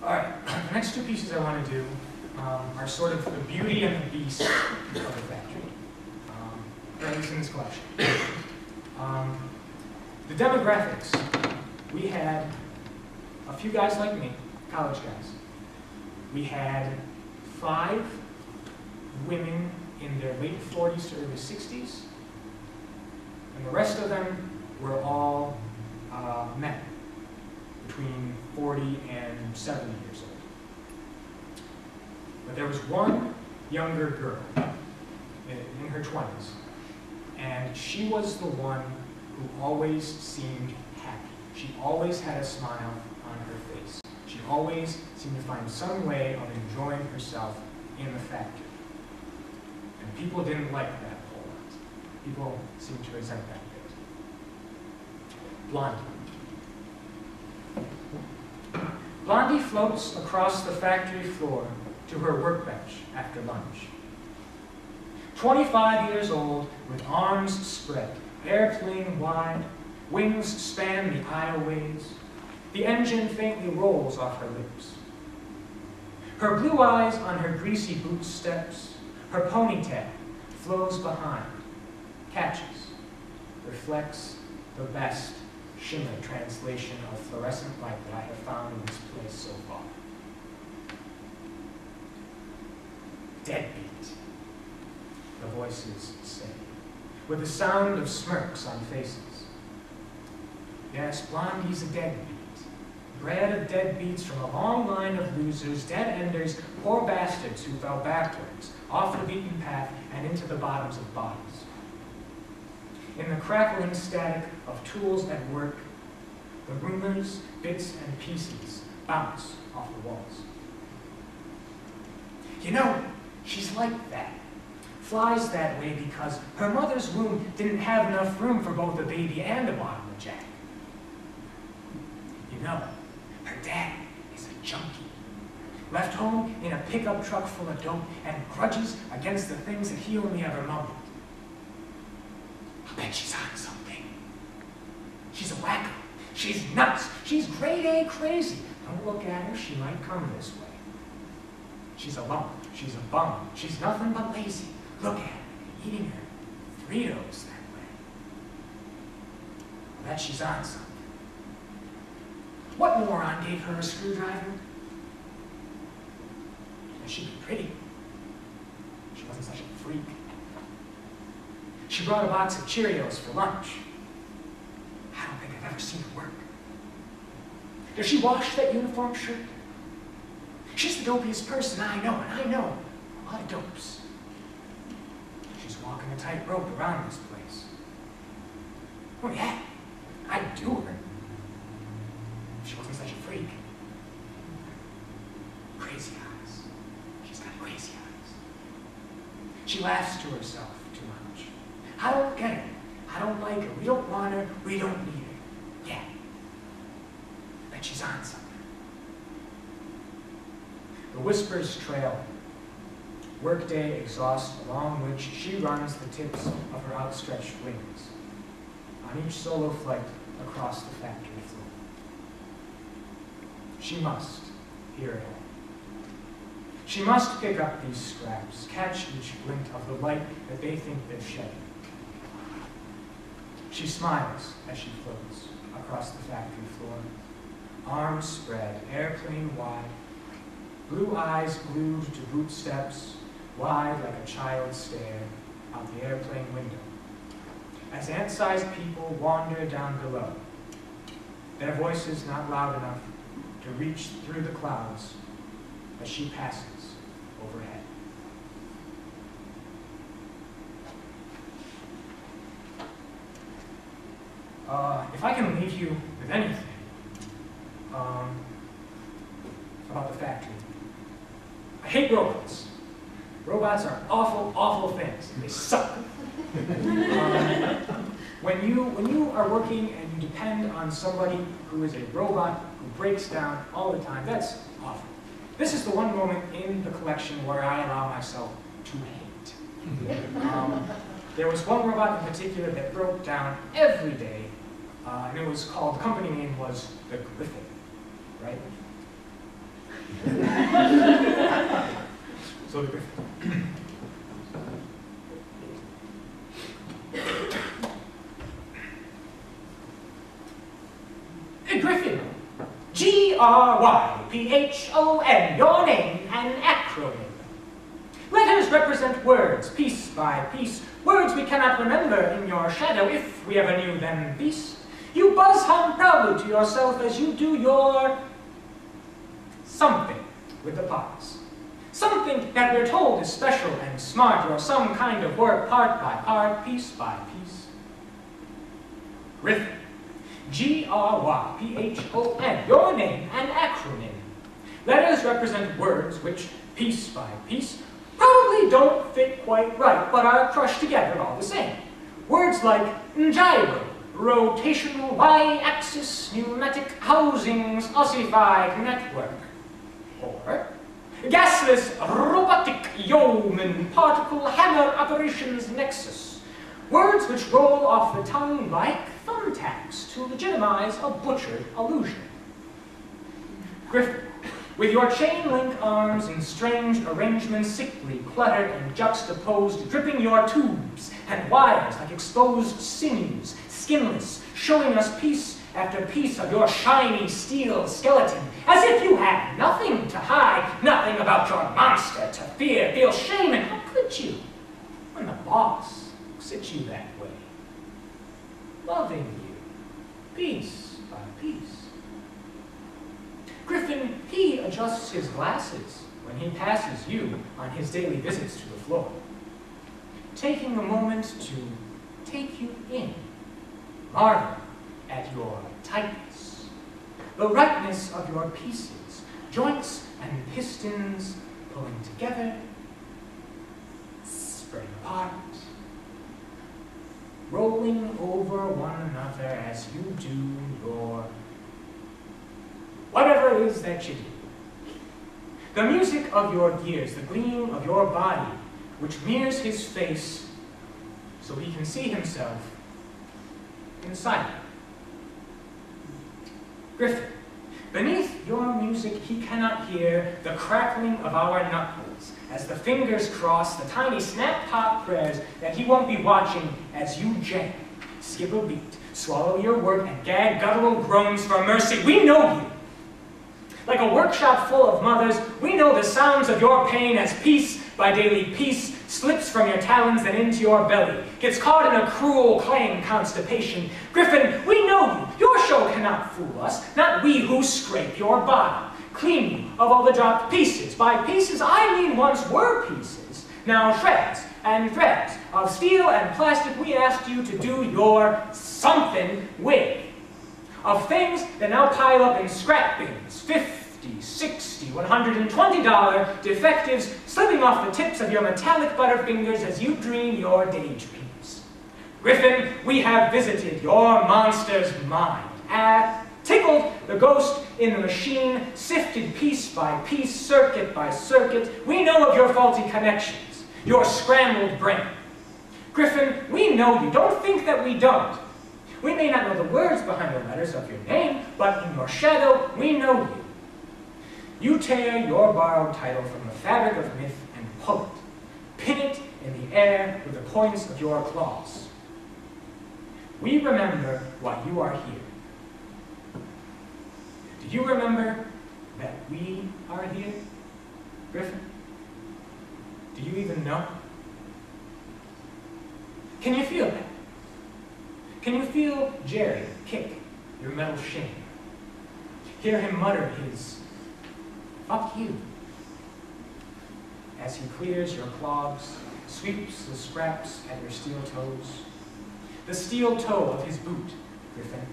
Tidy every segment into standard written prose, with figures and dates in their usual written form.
All right, the next two pieces I want to do are sort of the beauty and the beast of the factory, or at least in this collection. The demographics, we had a few guys like me, college guys. We had 5 women in their late 40s to early 60s, and the rest of them were all men, between 40 and 70 years old. But there was one younger girl in her 20s, and she was the one who always seemed happy. She always had a smile on her face. She always seemed to find some way of enjoying herself in the factory. And people didn't like that a whole lot. People seemed to resent that a bit. Blondie. Blondie floats across the factory floor to her workbench after lunch. 25 years old, with arms spread, airplane wide, wings span the aisleways. The engine faintly rolls off her lips. Her blue eyes on her greasy boot steps, her ponytail flows behind, catches, reflects the best shimmer translation of fluorescent light that I have found in this place so far. Deadbeat, the voices say, with the sound of smirks on faces. Yes, Blondie's a deadbeat, bred of deadbeats from a long line of losers, dead-enders, poor bastards who fell backwards, off the beaten path and into the bottoms of bodies. In the crackling static of tools at work, the rumors, bits, and pieces bounce off the walls. You know, she's like that. Flies that way because her mother's womb didn't have enough room for both a baby and a bottom of Jack. You know, her dad is a junkie. Left home in a pickup truck full of dope and grudges against the things that he only ever mumbled. I bet she's on something. She's a wacko. She's nuts. She's grade A crazy. Don't look at her. She might come this way. She's a lump. She's a bum. She's nothing but lazy. Look at her, eating her Fritos that way. I bet she's on something. What moron gave her a screwdriver? And she'd be pretty. She wasn't such a freak. She brought a box of Cheerios for lunch. I don't think I've ever seen her work. Does she wash that uniform shirt? She's the dopiest person I know, and I know a lot of dopes. She's walking a tightrope around this place. Oh yeah, I'd do her. If she wasn't such a freak. Crazy eyes. She's got crazy eyes. She laughs to herself too much. I don't get her. I don't like her. We don't want her. We don't need her. Yeah. But she's on something. The whispers trail. Workday exhaust along which she runs the tips of her outstretched wings on each solo flight across the factory floor. She must hear it all. She must pick up these scraps, catch each glint of the light that they think they're shedding. She smiles as she floats across the factory floor, arms spread, airplane wide, blue eyes glued to boot steps, wide like a child's stare out the airplane window. As ant-sized people wander down below, their voices not loud enough to reach through the clouds as she passes overhead. If I can leave you with anything about the factory, I hate robots. Robots are awful, awful things. They suck. When you are working and you depend on somebody who is a robot who breaks down all the time, that's awful. This is the one moment in the collection where I allow myself to hate. There was one robot in particular that broke down every day, and it was called, the company name was the Griffin, right? So the Griffin. Griffin. G-R-Y-P-H-O-N. Your name, an acronym. Letters represent words, piece by piece. Words we cannot remember in your shadow if we ever knew them beast. You buzz hum proudly to yourself as you do your something with the parts. Something that we're told is special and smart, or some kind of work part by part, piece by piece. Griffin. G-R-Y-P-H-O-N. Your name, an acronym. Letters represent words which, piece by piece, probably don't fit quite right, but are crushed together all the same. Words like gyro, rotational y-axis, pneumatic housings, ossified network. Or gasless robotic yeoman particle hammer operations nexus. Words which roll off the tongue like thumbtacks to legitimize a butchered illusion. Griffin. With your chain-link arms in strange arrangements, sickly, cluttered, and juxtaposed, dripping your tubes and wires like exposed sinews, skinless, showing us piece after piece of your shiny steel skeleton, as if you had nothing to hide, nothing about your monster to fear, feel shame, and how could you, when the boss looks at you that way, loving you, piece by piece. Griffin, he adjusts his glasses when he passes you on his daily visits to the floor, taking a moment to take you in, marveling at your tightness, the rightness of your pieces, joints and pistons pulling together, spreading apart, rolling over one another as you do your whatever it is that you do. The music of your gears, the gleam of your body, which mirrors his face so he can see himself inside you. Griffin, beneath your music he cannot hear the crackling of our knuckles as the fingers cross the tiny snap-pop prayers that he won't be watching as you jam, skip a beat, swallow your word, and gag guttural groans for mercy. We know you. Like a workshop full of mothers, we know the sounds of your pain as piece by daily piece slips from your talons and into your belly, gets caught in a cruel clang constipation. Griffin, we know you. Your show cannot fool us, not we who scrape your bottom, clean you of all the dropped pieces. By pieces, I mean once were pieces, now shreds and threads of steel and plastic we asked you to do your something with. Of things that now pile up in scrap bins, $50, $60, $120 defectives slipping off the tips of your metallic butterfingers as you dream your daydreams. Griffin, we have visited your monster's mind, tickled the ghost in the machine, sifted piece by piece, circuit by circuit. We know of your faulty connections, your scrambled brain. Griffin, we know you. Don't think that we don't. We may not know the words behind the letters of your name, but in your shadow, we know you. You tear your borrowed title from the fabric of myth and pull it, pin it in the air with the points of your claws. We remember why you are here. Do you remember that we are here, Griffin? Do you even know? Can you feel that? Can you feel Jerry kick your metal shin? Hear him mutter his, "Fuck you," as he clears your clogs, sweeps the scraps at your steel toes. The steel toe of his boot, Griffin.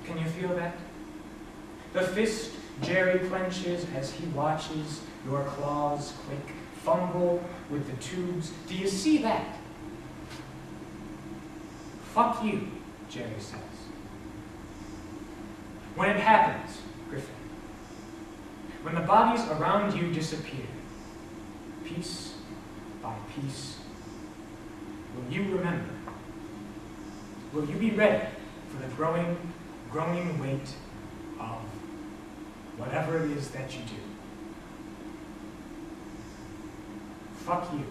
Can you feel that? The fist Jerry clenches as he watches your claws click, fumble with the tubes. Do you see that? Fuck you, Jerry says. When it happens, Griffin, when the bodies around you disappear, piece by piece, will you remember? Will you be ready for the growing weight of whatever it is that you do? Fuck you,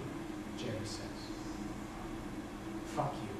Jerry says. Fuck you.